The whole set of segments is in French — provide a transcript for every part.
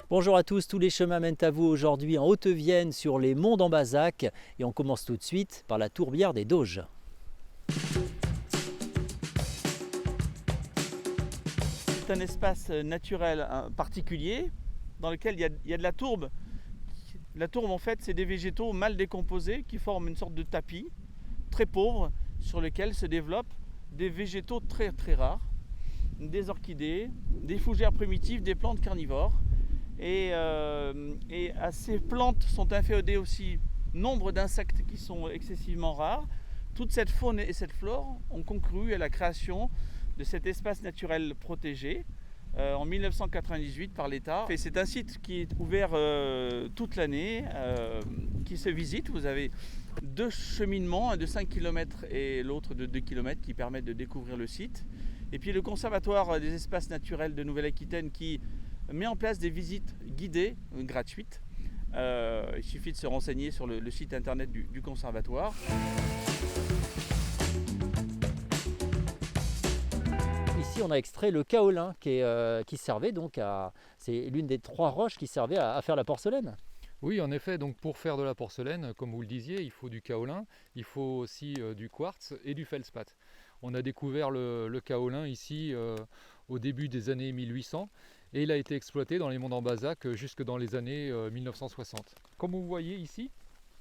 Bonjour à tous les chemins mènent à vous aujourd'hui en Haute-Vienne sur les monts d'Ambazac et on commence tout de suite par la tourbière des Doges. C'est un espace naturel particulier dans lequel il y a de la tourbe. La tourbe en fait c'est des végétaux mal décomposés qui forment une sorte de tapis très pauvre sur lequel se développent des végétaux très très rares, des orchidées, des fougères primitives, des plantes carnivores. Et à ces plantes sont inféodés aussi nombre d'insectes qui sont excessivement rares. Toute cette faune et cette flore ont concouru à la création de cet espace naturel protégé en 1998 par l'État. Et c'est un site qui est ouvert toute l'année, qui se visite. Vous avez deux cheminements, un de 5 km et l'autre de 2 km qui permettent de découvrir le site. Et puis le Conservatoire des espaces naturels de Nouvelle-Aquitaine qui met en place des visites guidées gratuites. Il suffit de se renseigner sur le site internet du conservatoire. Ici on a extrait le kaolin qui servait donc à... C'est l'une des 3 roches qui servait à faire la porcelaine. Oui, en effet, donc pour faire de la porcelaine, comme vous le disiez, il faut du kaolin, il faut aussi du quartz et du feldspath. On a découvert le kaolin ici au début des années 1800 et il a été exploité dans les monts d'Ambazac jusque dans les années 1960. Comme vous voyez ici,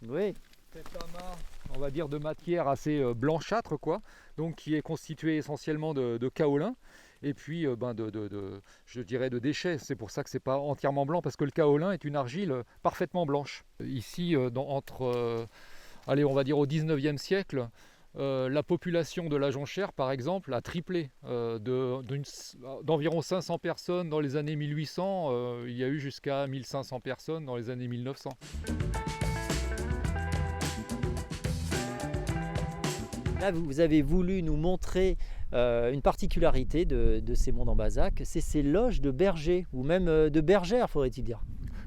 Oui. cet amas, on va dire, de matière assez blanchâtre, quoi, donc qui est constitué essentiellement de kaolin et puis je dirais de déchets. C'est pour ça que c'est pas entièrement blanc, parce que le kaolin est une argile parfaitement blanche. Ici, allez, on va dire au 19e siècle, la population de la Jonchère, par exemple, a triplé. D'environ 500 personnes dans les années 1800, il y a eu jusqu'à 1500 personnes dans les années 1900. Là vous avez voulu nous montrer une particularité de ces monts d'Ambazac, c'est ces loges de bergers ou même de bergères, faudrait-il dire.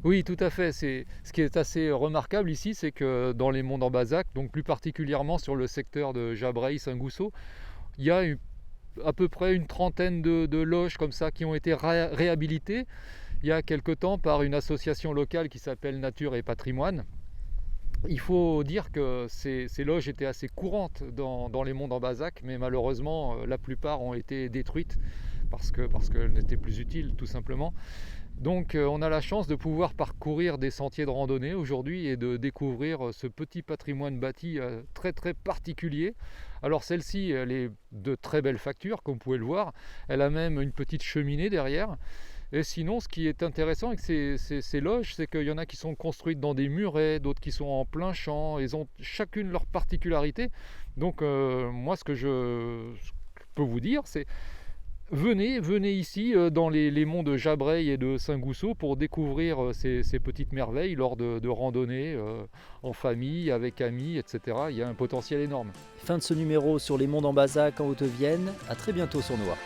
Oui, tout à fait. Ce qui est assez remarquable ici, c'est que dans les monts d'Ambazac, donc plus particulièrement sur le secteur de Jabreille-Saint-Gousseau, il y a à peu près une trentaine de loges comme ça qui ont été réhabilitées il y a quelque temps par une association locale qui s'appelle Nature et Patrimoine. Il faut dire que ces loges étaient assez courantes dans les monts d'Ambazac, mais malheureusement la plupart ont été détruites parce qu'elles n'étaient plus utiles, tout simplement. Donc on a la chance de pouvoir parcourir des sentiers de randonnée aujourd'hui et de découvrir ce petit patrimoine bâti très très particulier. Alors celle-ci, elle est de très belle facture, comme vous pouvez le voir. Elle a même une petite cheminée derrière. Et sinon, ce qui est intéressant avec ces loges, c'est qu'il y en a qui sont construites dans des murets, d'autres qui sont en plein champ. Elles ont chacune leur particularité. Donc moi, ce que je peux vous dire, c'est venez ici dans les monts de Jabreille et de Saint-Gousseau pour découvrir ces petites merveilles lors de randonnées en famille, avec amis, etc. Il y a un potentiel énorme. Fin de ce numéro sur les monts d'Ambazac en Haute-Vienne, à très bientôt sur Noir.